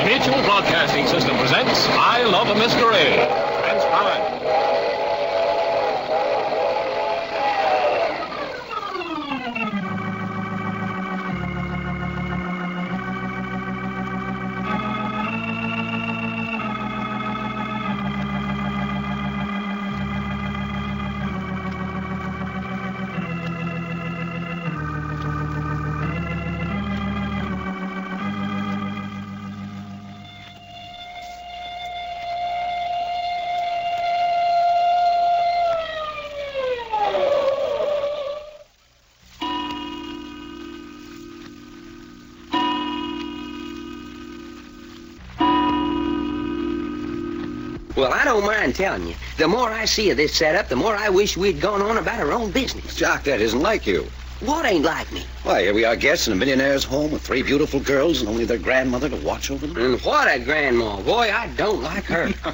Mutual Broadcasting System presents I Love a Mystery. Transcribed. Well, I don't mind telling you. The more I see of this setup, the more I wish we'd gone on about our own business. Jock, that isn't like you. What ain't like me? Why, here we are guests in a millionaire's home with 3 beautiful girls and only their grandmother to watch over them. And what a grandma. Boy, I don't like her. No.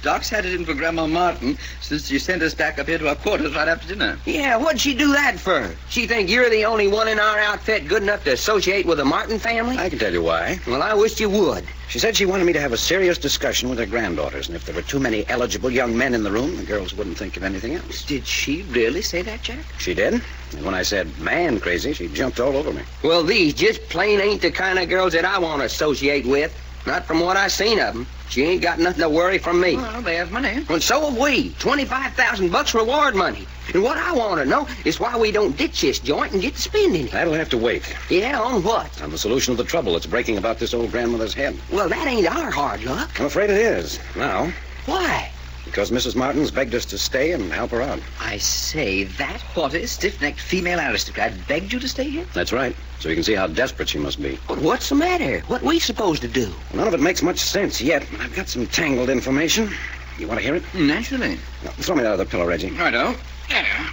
Doc's had it in for Grandma Martin since she sent us back up here to our quarters right after dinner. Yeah, what'd she do that for? She think you're the only one in our outfit good enough to associate with the Martin family? I can tell you why. Well, I wished you would. She said she wanted me to have a serious discussion with her granddaughters, and if there were too many eligible young men in the room, the girls wouldn't think of anything else. Did she really say that, Jack? She did. And when I said, man, crazy, she jumped all over me. Well, these just plain ain't the kind of girls that I want to associate with. Not from what I seen of them. She ain't got nothing to worry from me. Well, they have money. Well, so have we. $25,000 reward money. And what I want to know is why we don't ditch this joint and get to spending it. That'll have to wait. Yeah, on what? On the solution of the trouble that's breaking about this old grandmother's head. Well, that ain't our hard luck. I'm afraid it is. Now. Why? Because Mrs. Martin's begged us to stay and help her out. I say, that haughty, stiff-necked female aristocrat begged you to stay here? That's right. So you can see how desperate she must be. But what's the matter? What we supposed to do? None of it makes much sense yet. I've got some tangled information. You want to hear it? Naturally. No, throw me that other pillow, Reggie. Righto. Yeah.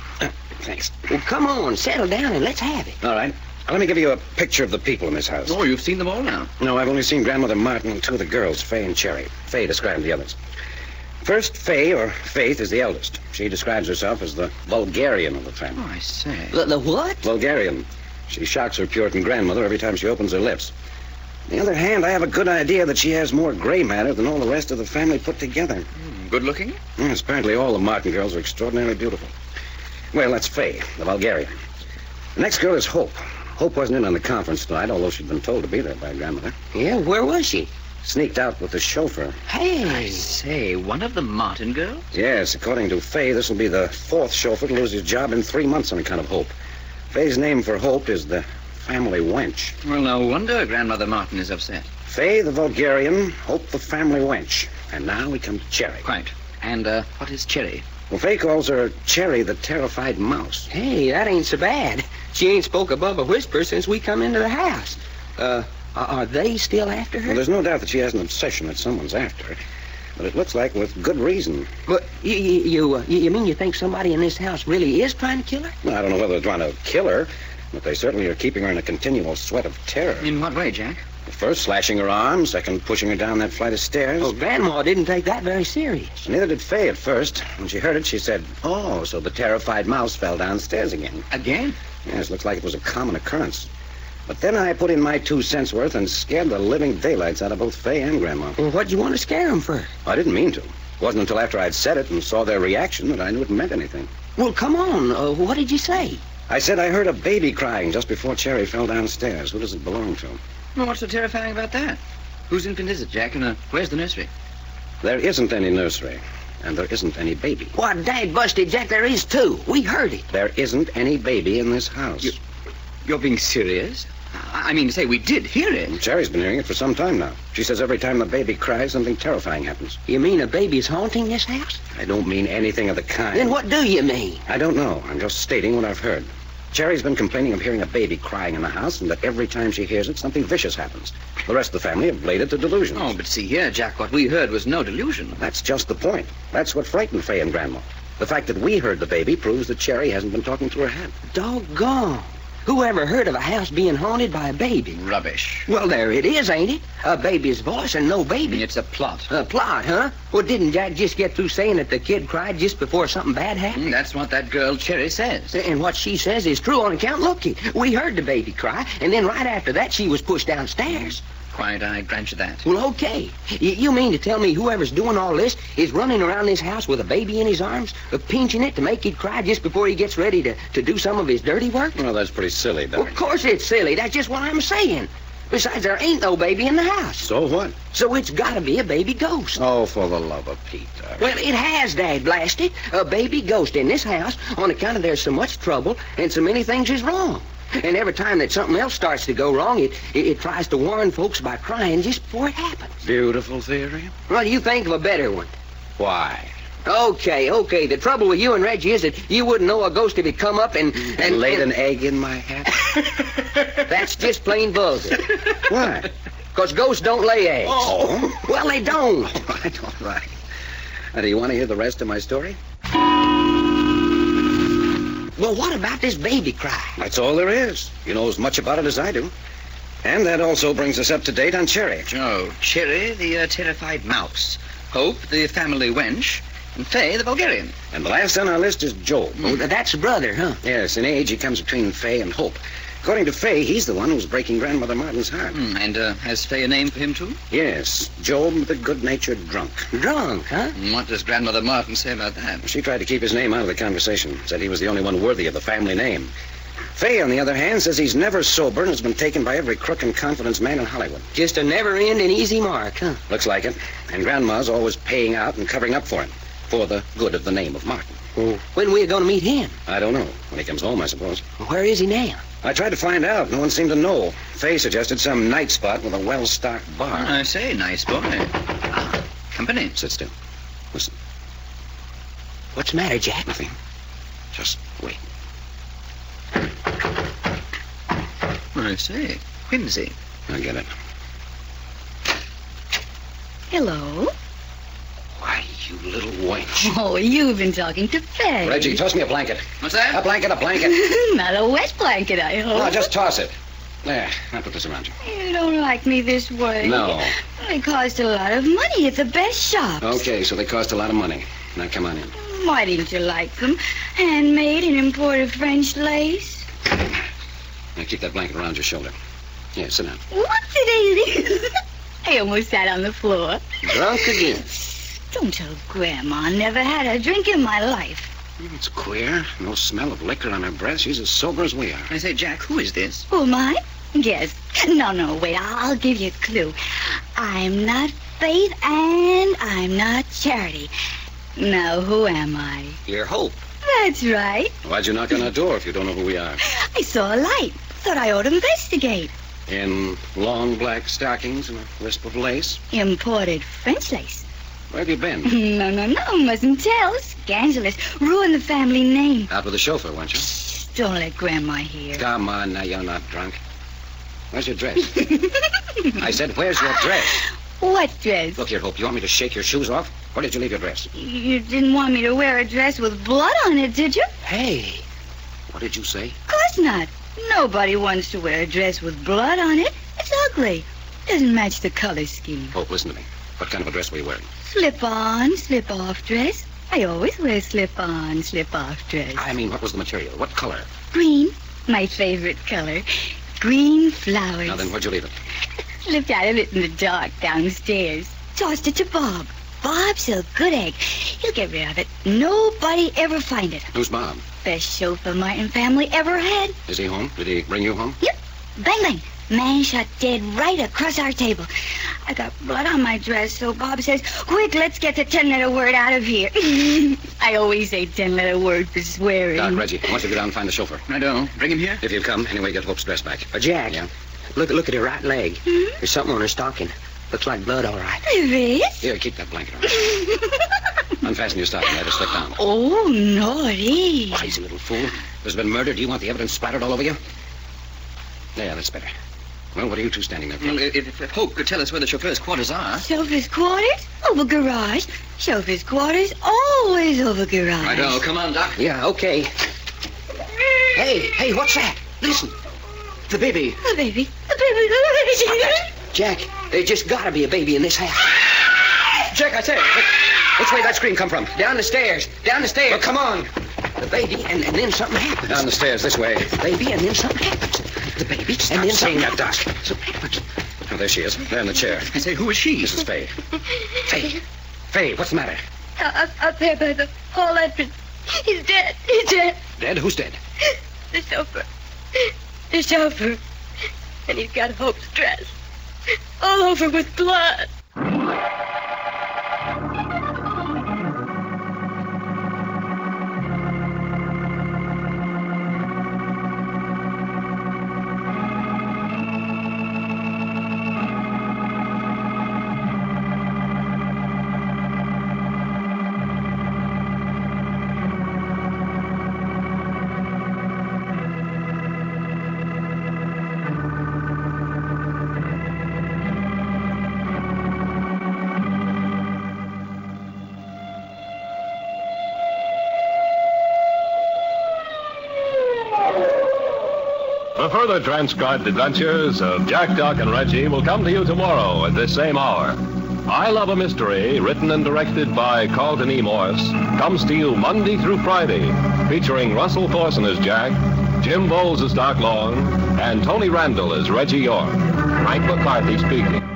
Thanks. Well, come on, settle down and let's have it. All right. Now, let me give you a picture of the people in this house. Oh, you've seen them all now. No, I've only seen Grandmother Martin and 2 of the girls, Fay and Cherry. Fay described the others. First, Fay, or Faith, is the eldest. She describes herself as the vulgarian of the family. Oh, I say. The what? Vulgarian. She shocks her Puritan grandmother every time she opens her lips. On the other hand, I have a good idea that she has more gray matter than all the rest of the family put together. Good looking? Yes, apparently all the Martin girls are extraordinarily beautiful. Well, that's Fay, the vulgarian. The next girl is Hope. Hope wasn't in on the conference tonight, although she'd been told to be there by grandmother. Yeah, where was she? Sneaked out with the chauffeur. Hey. I say, one of the Martin girls? Yes, according to Fay, this will be the 4th chauffeur to lose his job in 3 months on account of Hope. Fay's name for Hope is the family wench. Well, no wonder Grandmother Martin is upset. Fay, the vulgarian, Hope, the family wench. And now we come to Cherry. Quite. And, what is Cherry? Well, Fay calls her Cherry, the terrified mouse. Hey, that ain't so bad. She ain't spoke above a whisper since we come into the house. Are they still after her? Well, there's no doubt that she has an obsession that someone's after her. But it looks like with good reason. But you mean you think somebody in this house really is trying to kill her? Well, I don't know whether they're trying to kill her, but they certainly are keeping her in a continual sweat of terror. In what way, Jack? First, slashing her arm. Second, pushing her down that flight of stairs. Well, Grandma didn't take that very serious. Neither did Fay at first. When she heard it, she said, oh, so the terrified mouse fell downstairs again. Again? Yes, looks like it was a common occurrence. But then I put in my 2 cents worth and scared the living daylights out of both Fay and Grandma. Well, what'd you want to scare them for? I didn't mean to. It wasn't until after I'd said it and saw their reaction that I knew it meant anything. Well, come on. What did you say? I said I heard a baby crying just before Cherry fell downstairs. Who does it belong to? Well, what's so terrifying about that? Whose infant is it, Jack, and where's the nursery? There isn't any nursery, and there isn't any baby. Why, dang busted, Jack, there is too. We heard it. There isn't any baby in this house. You're being serious? I mean to say, we did hear it. Cherry's been hearing it for some time now. She says every time the baby cries, something terrifying happens. You mean a baby's haunting this house? I don't mean anything of the kind. Then what do you mean? I don't know. I'm just stating what I've heard. Cherry's been complaining of hearing a baby crying in the house, and that every time she hears it, something vicious happens. The rest of the family have laid it to delusions. Oh, but see here, Jack, what we heard was no delusion. That's just the point. That's what frightened Fay and Grandma. The fact that we heard the baby proves that Cherry hasn't been talking through her head. Doggone. Who ever heard of a house being haunted by a baby? Rubbish. Well, there it is, ain't it? A baby's voice and no baby. It's a plot. A plot, huh? Well, didn't Jack just get through saying that the kid cried just before something bad happened? That's what that girl Cherry says. And what she says is true on account. Looky, we heard the baby cry, and then right after that, she was pushed downstairs. quite. I grant you that. Well, okay. You mean to tell me whoever's doing all this is running around this house with a baby in his arms, pinching it to make it cry just before he gets ready to do some of his dirty work? Well, that's pretty silly, Doc. Well, of course it's silly. That's just what I'm saying. Besides, there ain't no baby in the house. So what? So it's got to be a baby ghost. Oh, for the love of Pete, Doc. Well, it has, Dad, blast it. A baby ghost in this house on account of there's so much trouble and so many things is wrong. And every time that something else starts to go wrong, it tries to warn folks by crying just before it happens. Beautiful theory. Well, you think of a better one. Why? Okay. The trouble with you and Reggie is that you wouldn't know a ghost if it come up and laid an egg in my hat? That's just plain vulgar. Why? Because ghosts don't lay eggs. Oh. Well, they don't. All right. Now, do you want to hear the rest of my story? Well, what about this baby cry? That's all there is. You know as much about it as I do. And that also brings us up to date on Cherry. Oh, Cherry, the terrified mouse. Hope, the family wench. And Fay, the Bulgarian. And the last on our list is Job. Oh, that's a brother, huh? Yes, in age he comes between Fay and Hope. According to Fay, he's the one who's breaking Grandmother Martin's heart. And has Fay a name for him, too? Yes, Job the good-natured drunk. Drunk, huh? What does Grandmother Martin say about that? She tried to keep his name out of the conversation, said he was the only one worthy of the family name. Fay, on the other hand, says he's never sober and has been taken by every crook and confidence man in Hollywood. Just a never-ending easy mark, huh? Looks like it. And Grandma's always paying out and covering up for him, for the good of the name of Martin. Well, when we going to meet him? I don't know. When he comes home, I suppose. Where is he now? I tried to find out. No one seemed to know. Fay suggested some night spot with a well-stocked bar. I say, nice boy. Company. Sit still. Listen. What's the matter, Jack? Nothing. Just wait. I say, whimsy. I get it. Hello? Why, you little wench. Oh, you've been talking to Faye. Reggie, toss me a blanket. What's that? A blanket. Not a wet blanket, I hope. No, just toss it. There, I'll put this around you. You don't like me this way. No. They cost a lot of money at the best shops. Okay, so they cost a lot of money. Now, come on in. Why didn't you like them? Handmade and imported French lace? Now, keep that blanket around your shoulder. Here, sit down. What's it? I almost sat on the floor. Drunk again. Don't tell Grandma I never had a drink in my life. It's queer. No smell of liquor on her breath. She's as sober as we are. I say, Jack, who is this? Who am I? Guess. No, wait, I'll give you a clue. I'm not Faith and I'm not Charity. Now, who am I? Your Hope. That's right. Why'd you knock on our door if you don't know who we are? I saw a light. Thought I ought to investigate. In long black stockings and a wisp of lace? Imported French lace. Where have you been? No, mustn't tell. Scandalous. Ruin the family name. Out with the chauffeur, weren't you? Shh, don't let Grandma hear. Come on, now, you're not drunk. Where's your dress? I said, where's your dress? What dress? Look here, Hope, you want me to shake your shoes off? Where did you leave your dress? You didn't want me to wear a dress with blood on it, did you? Hey. What did you say? Of course not. Nobody wants to wear a dress with blood on it. It's ugly. Doesn't match the color scheme. Hope, listen to me. What kind of a dress were you wearing? Slip-on, slip-off dress. I always wear slip-on, slip-off dress. I mean, what was the material? What color? Green, my favorite color. Green flowers. Now then, where'd you leave it? Slipped out of it in the dark downstairs. Tossed it to Bob. Bob's a good egg. He'll get rid of it. Nobody ever find it. Who's Bob? Best chauffeur Martin family ever had. Is he home? Did he bring you home? Yep. Bang, bang. Man shot dead right across our table. I got blood on my dress, so Bob says, quick, let's get the 10-letter word out of here. I always say 10-letter word for swearing. Doc, Reggie, I want you to go down and find the chauffeur. I don't. Bring him here. If you come, anyway, get Hope's dress back. Jack. Yeah? Look at her right leg. There's something on her stocking. Looks like blood, all right. There is? Here, keep that blanket on. Unfasten your stocking. Let it slip down. Oh, naughty. Crazy little fool. There's been murder. Do you want the evidence splattered all over you? Yeah, that's better. Well, what are you two standing there for? Well, if Hope could tell us where the chauffeur's quarters are. Chauffeur's quarters? Over garage. Chauffeur's quarters always over garage. Righto, come on, Doc. Yeah, okay. Hey, what's that? Listen. The baby. The baby. The baby. Jack, there's just gotta be a baby in this house. Jack, I said, which way did that scream come from? Down the stairs. Well, come on. The baby, and then something happens. Down the stairs, this way. The baby, and then something happens. The baby, Stop and then saying something that, Doc. Something happens. Oh, there she is. There in the chair. I say, who is she? Mrs. Fay. Fay. Fay, what's the matter? Up there by the hall entrance. He's dead. He's dead. Dead? Who's dead? The chauffeur. The chauffeur. And he's got Hope's dress. All over with blood. The further transcribed adventures of Jack, Doc, and Reggie will come to you tomorrow at this same hour. I Love a Mystery, written and directed by Carlton E. Morse, comes to you Monday through Friday, featuring Russell Thorson as Jack, Jim Bowles as Doc Long, and Tony Randall as Reggie York. Frank McCarthy speaking.